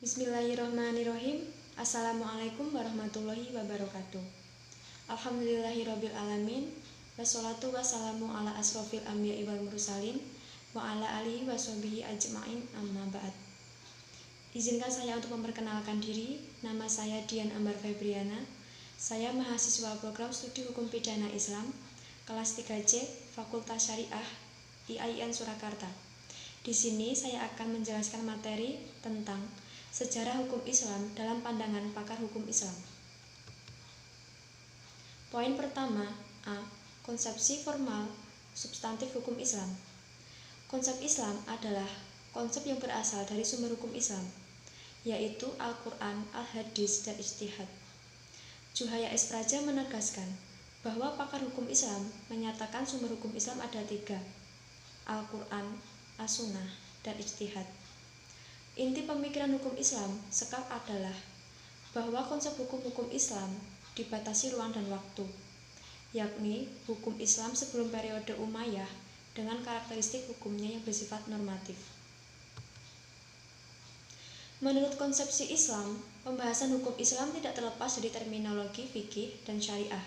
Bismillahirrahmanirrahim. Assalamualaikum warahmatullahi wabarakatuh. Alhamdulillahirabbil alamin. Wassalatu wassalamu ala asrofil anbiya'i wal mursalin wa ala alihi washabihi ajma'in, amma ba'd. Izinkan saya untuk memperkenalkan diri. Nama saya Dian Ambar Febriana. Saya mahasiswa program studi hukum pidana Islam kelas 3C Fakultas Syariah IAIN Surakarta. Di sini saya akan menjelaskan materi tentang sejarah hukum Islam dalam pandangan pakar hukum Islam. Poin pertama, A. Konsepsi formal substantif hukum Islam. Konsep Islam adalah konsep yang berasal dari sumber hukum Islam, yaitu Al-Quran, Al-Hadis, dan Ijtihad. Juhaya S. Praja menegaskan bahwa pakar hukum Islam menyatakan sumber hukum Islam ada 3, Al-Quran, As-Sunnah, dan Ijtihad. Inti pemikiran hukum Islam sekap adalah bahwa konsep hukum-hukum Islam dibatasi ruang dan waktu, yakni hukum Islam sebelum periode Umayyah dengan karakteristik hukumnya yang bersifat normatif. Menurut konsepsi Islam, pembahasan hukum Islam tidak terlepas dari terminologi fikih dan syariah.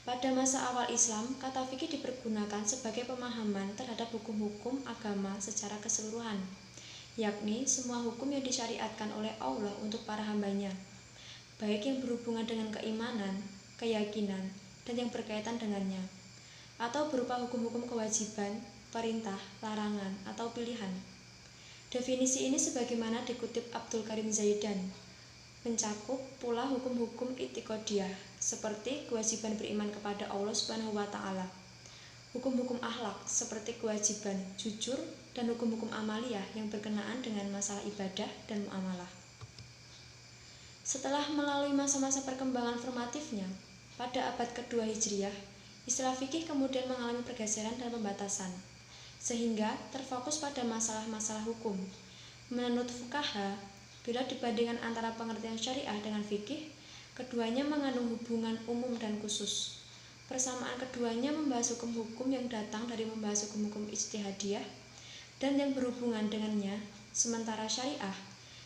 Pada masa awal Islam, kata fikih dipergunakan sebagai pemahaman terhadap hukum-hukum agama secara keseluruhan, yakni semua hukum yang disyariatkan oleh Allah untuk para hambanya, baik yang berhubungan dengan keimanan, keyakinan, dan yang berkaitan dengannya, atau berupa hukum-hukum kewajiban, perintah, larangan, atau pilihan. Definisi ini sebagaimana dikutip Abdul Karim Zaidan, mencakup pula hukum-hukum i'tiqadiyah seperti kewajiban beriman kepada Allah Subhanahu wa Ta'ala, hukum-hukum akhlak seperti kewajiban jujur, dan hukum-hukum amaliyah yang berkenaan dengan masalah ibadah dan muamalah. Setelah melalui masa-masa perkembangan formatifnya, pada abad kedua Hijriah, istilah fikih kemudian mengalami pergeseran dan pembatasan, sehingga terfokus pada masalah-masalah hukum. Menurut fuqaha, bila dibandingkan antara pengertian syariah dengan fikih, keduanya mengandung hubungan umum dan khusus. Persamaan keduanya membahas hukum-hukum yang datang dari membahas hukum-hukum ijtihadiyah dan yang berhubungan dengannya, sementara syariah,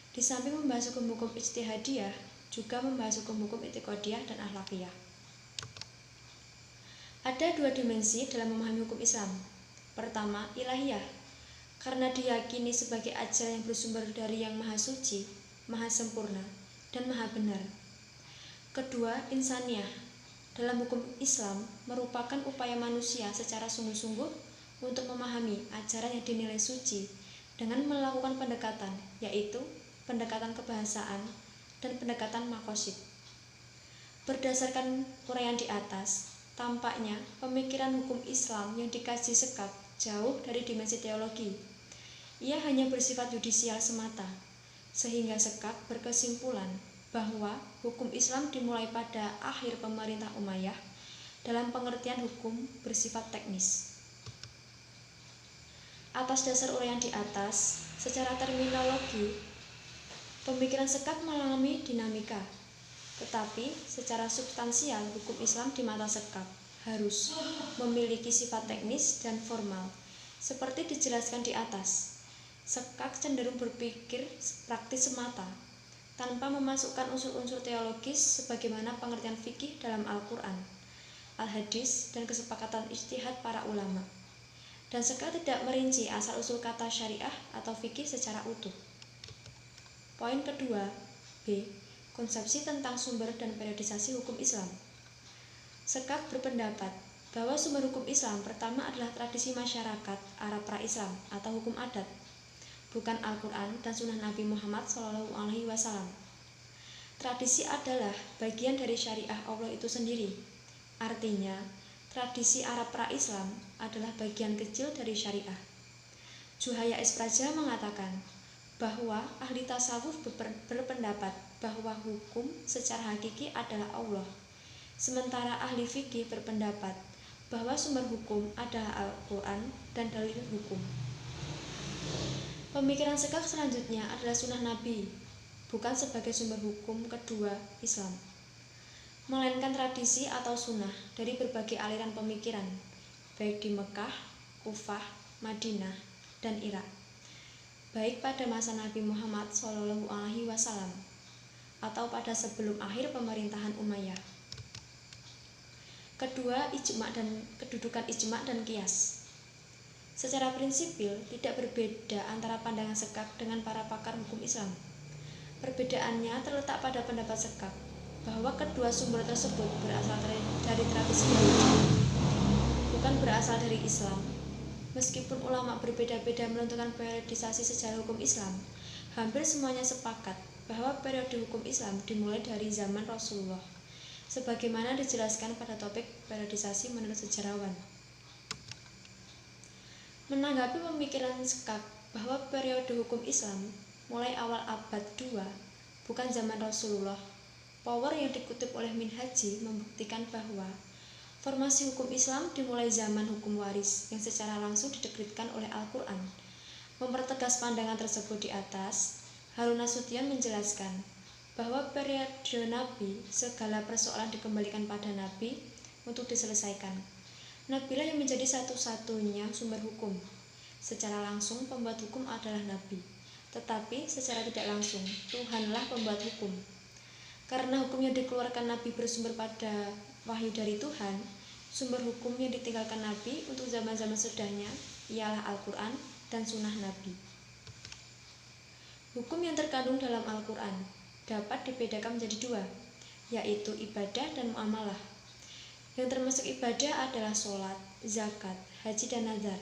di samping membahas hukum-hukum ijtihadiyah, juga membahas hukum-hukum i'tiqadiyah dan akhlakiyah. Ada 2 dimensi dalam memahami hukum Islam. Pertama, ilahiyah, karena diyakini sebagai ajaran yang bersumber dari yang maha suci, maha sempurna, dan maha benar. Kedua, insaniyah, dalam hukum Islam merupakan upaya manusia secara sungguh-sungguh untuk memahami ajaran yang dinilai suci dengan melakukan pendekatan, yaitu pendekatan kebahasaan dan pendekatan maqasid. Berdasarkan uraian di atas, tampaknya pemikiran hukum Islam yang dikaji sekap jauh dari dimensi teologi. Ia hanya bersifat yudisial semata, sehingga sekap berkesimpulan bahwa hukum Islam dimulai pada akhir pemerintah Umayyah dalam pengertian hukum bersifat teknis. Atas dasar uraian di atas, secara terminologi, pemikiran sekap mengalami dinamika, tetapi secara substansial hukum Islam di mata sekap harus memiliki sifat teknis dan formal. Seperti dijelaskan di atas, sekap cenderung berpikir praktis semata, tanpa memasukkan unsur-unsur teologis sebagaimana pengertian fikih dalam Al-Quran, Al-Hadis, dan kesepakatan ijtihad para ulama. Dan sekap tidak merinci asal-usul kata syariah atau fikih secara utuh. Poin kedua, B. Konsepsi tentang sumber dan periodisasi hukum Islam. Sekap berpendapat bahwa sumber hukum Islam pertama adalah tradisi masyarakat Arab pra-Islam atau hukum adat, bukan Al-Quran dan Sunnah Nabi Muhammad SAW. Tradisi adalah bagian dari syariah Allah itu sendiri. Artinya, tradisi Arab pra-Islam adalah bagian kecil dari syariah. Juhaya S. Praja mengatakan bahwa ahli tasawuf berpendapat bahwa hukum secara hakiki adalah Allah, sementara ahli fikih berpendapat bahwa sumber hukum adalah Al-Quran dan dalil hukum. Pemikiran sekap selanjutnya adalah Sunnah Nabi, bukan sebagai sumber hukum kedua Islam, melainkan tradisi atau sunnah dari berbagai aliran pemikiran, baik di Mekah, Kufah, Madinah, dan Irak. baik pada masa Nabi Muhammad SAW atau pada sebelum akhir pemerintahan Umayyah. Kedua, kedudukan ijma' dan qiyas. Secara prinsipil, tidak berbeda antara pandangan Sekak dengan para pakar hukum Islam. Perbedaannya terletak pada pendapat Sekak bahwa kedua sumber tersebut berasal dari tradisi Yahudi, bukan berasal dari Islam. Meskipun ulama berbeda-beda menentukan periodisasi sejarah hukum Islam, hampir semuanya sepakat bahwa periode hukum Islam dimulai dari zaman Rasulullah, sebagaimana dijelaskan pada topik periodisasi menurut sejarawan. Menanggapi pemikiran Sekak bahwa periode hukum Islam mulai awal abad 2, bukan zaman Rasulullah, Power yang dikutip oleh Minhaji membuktikan bahwa formasi hukum Islam dimulai zaman hukum waris yang secara langsung didekritkan oleh Al-Quran. Mempertegas pandangan tersebut di atas, Harun Nasution menjelaskan bahwa periode Nabi, segala persoalan dikembalikan pada Nabi untuk diselesaikan. Nabilah yang menjadi satu-satunya sumber hukum. Secara langsung pembuat hukum adalah Nabi, tetapi secara tidak langsung Tuhanlah pembuat hukum. Karena hukum yang dikeluarkan Nabi bersumber pada wahyu dari Tuhan, sumber hukum yang ditinggalkan Nabi untuk zaman-zaman sesudahnya ialah Al-Quran dan Sunnah Nabi. Hukum yang terkandung dalam Al-Quran dapat dibedakan menjadi dua, yaitu ibadah dan muamalah. Yang termasuk ibadah adalah sholat, zakat, haji, dan nazar.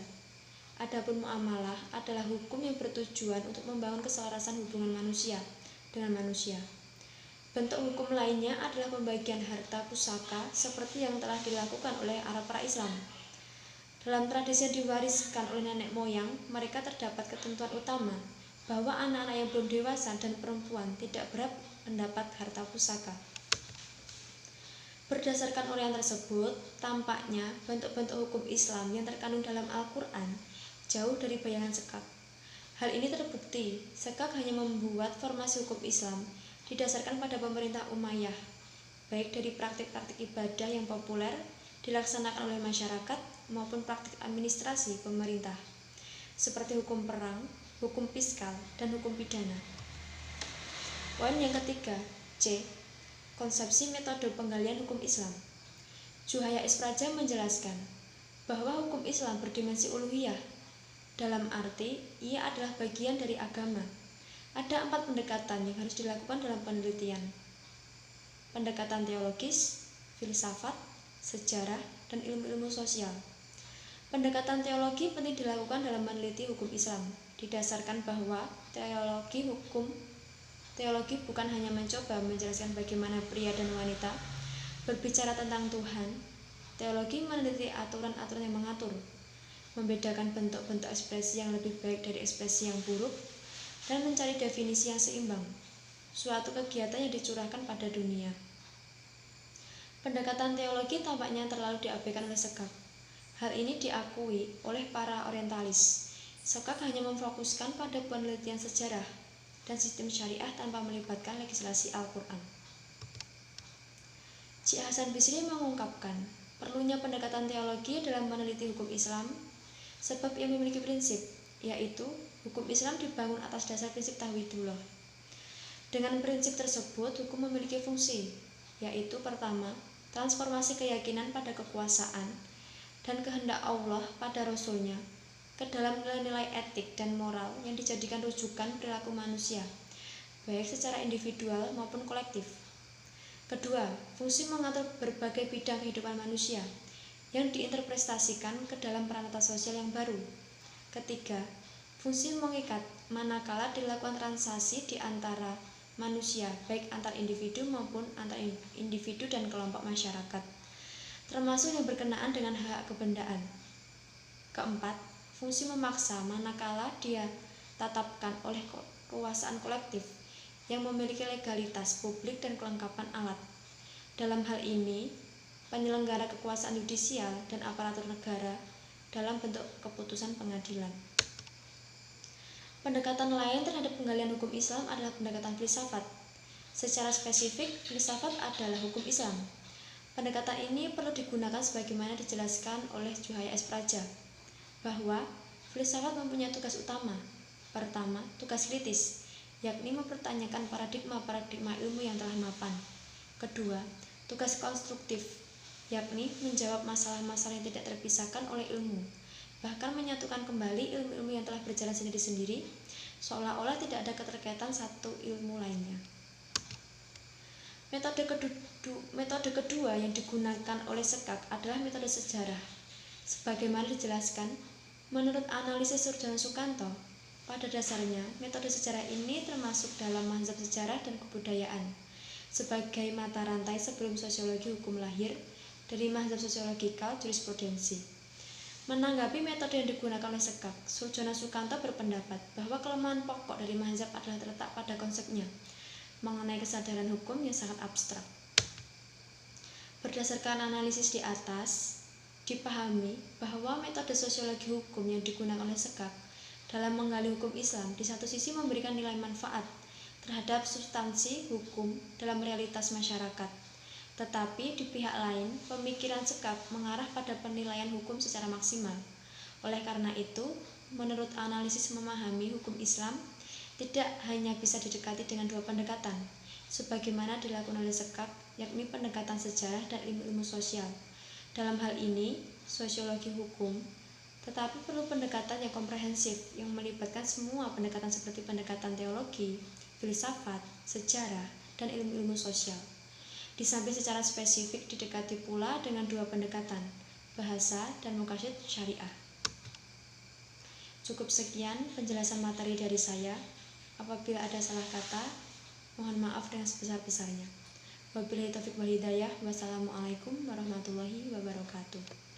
Adapun muamalah adalah hukum yang bertujuan untuk membangun keselarasan hubungan manusia dengan manusia. Bentuk hukum lainnya adalah pembagian harta pusaka seperti yang telah dilakukan oleh Arab pra-Islam. Dalam tradisi yang diwariskan oleh nenek moyang, mereka terdapat ketentuan utama bahwa anak-anak yang belum dewasa dan perempuan tidak berhak mendapat harta pusaka. Berdasarkan uraian tersebut, tampaknya bentuk-bentuk hukum Islam yang terkandung dalam Al-Quran jauh dari bayangan Sekak. Hal ini terbukti, Sekak hanya membuat formasi hukum Islam didasarkan pada pemerintah Umayyah, baik dari praktik-praktik ibadah yang populer dilaksanakan oleh masyarakat maupun praktik administrasi pemerintah, seperti hukum perang, hukum fiskal, dan hukum pidana. Poin yang ketiga, C. Konsepsi metode penggalian hukum Islam. Juhaya Ispraja menjelaskan bahwa hukum Islam berdimensi uluhiyah, dalam arti ia adalah bagian dari agama. Ada 4 pendekatan yang harus dilakukan dalam penelitian: pendekatan teologis, filsafat, sejarah, dan ilmu-ilmu sosial. Pendekatan teologi penting dilakukan dalam meneliti hukum Islam, didasarkan bahwa teologi bukan hanya mencoba menjelaskan bagaimana pria dan wanita berbicara tentang Tuhan. Teologi meneliti aturan-aturan yang mengatur, membedakan bentuk-bentuk ekspresi yang lebih baik dari ekspresi yang buruk, dan mencari definisi yang seimbang, suatu kegiatan yang dicurahkan pada dunia. Pendekatan teologi tampaknya terlalu diabaikan oleh Sekak. Hal ini diakui oleh para orientalis. Sekak hanya memfokuskan pada penelitian sejarah dan sistem syariah tanpa melibatkan legislasi Al-Quran. Syekh Hasan Bisri mengungkapkan perlunya pendekatan teologi dalam meneliti hukum Islam, sebab ia memiliki prinsip, yaitu hukum Islam dibangun atas dasar prinsip tauhidullah. Dengan prinsip tersebut, hukum memiliki fungsi, yaitu pertama, transformasi keyakinan pada kekuasaan dan kehendak Allah pada Rasul-Nya ke dalam nilai-nilai etik dan moral yang dijadikan rujukan perilaku manusia, baik secara individual maupun kolektif. Kedua, fungsi mengatur berbagai bidang kehidupan manusia yang diinterpretasikan ke dalam peranata sosial yang baru. Ketiga, fungsi mengikat manakala dilakukan transaksi di antara manusia, baik antar individu maupun antar individu dan kelompok masyarakat, termasuk yang berkenaan dengan hak kebendaan. Keempat, fungsi memaksa manakala dia tetapkan oleh kekuasaan kolektif yang memiliki legalitas publik dan kelengkapan alat. Dalam hal ini, penyelenggara kekuasaan yudisial dan aparatur negara dalam bentuk keputusan pengadilan. Pendekatan lain terhadap penggalian hukum Islam adalah pendekatan filsafat. Secara spesifik, filsafat adalah hukum Islam. Pendekatan ini perlu digunakan sebagaimana dijelaskan oleh Juhaya Ispraja, bahwa filsafat mempunyai tugas utama, Pertama, tugas kritis, yakni mempertanyakan paradigma-paradigma ilmu yang telah mapan. Kedua, tugas konstruktif, yakni menjawab masalah-masalah yang tidak terpisahkan oleh ilmu, bahkan menyatukan kembali ilmu-ilmu yang telah berjalan sendiri-sendiri, seolah-olah tidak ada keterkaitan satu ilmu lainnya. Metode kedua yang digunakan oleh Sekak adalah metode sejarah. Sebagaimana dijelaskan, menurut analisis Surjono Sukanto, pada dasarnya metode sejarah ini termasuk dalam mazhab sejarah dan kebudayaan, sebagai mata rantai sebelum sosiologi hukum lahir dari mazhab sosiologikal jurisprudensi. Menanggapi metode yang digunakan oleh Sekak, Surjono Sukanto berpendapat bahwa kelemahan pokok dari mazhab adalah terletak pada konsepnya mengenai kesadaran hukum yang sangat abstrak. Berdasarkan analisis di atas, dipahami bahwa metode sosiologi hukum yang digunakan oleh Sekak dalam menggali hukum Islam di satu sisi memberikan nilai manfaat terhadap substansi hukum dalam realitas masyarakat, tetapi di pihak lain pemikiran Sekak mengarah pada penilaian hukum secara maksimal. Oleh karena itu, menurut analisis memahami hukum Islam tidak hanya bisa didekati dengan dua pendekatan, sebagaimana dilakukan oleh Sekak, yakni pendekatan sejarah dan ilmu-ilmu sosial. Dalam hal ini, sosiologi hukum, tetapi perlu pendekatan yang komprehensif yang melibatkan semua pendekatan seperti pendekatan teologi, filsafat, sejarah, dan ilmu-ilmu sosial. Di samping secara spesifik didekati pula dengan dua pendekatan, bahasa dan maqasid syariah. Cukup sekian penjelasan materi dari saya. Apabila ada salah kata, mohon maaf dengan sebesar-besarnya. Wabillahi taufiq wal hidayah. Wassalamualaikum warahmatullahi wabarakatuh.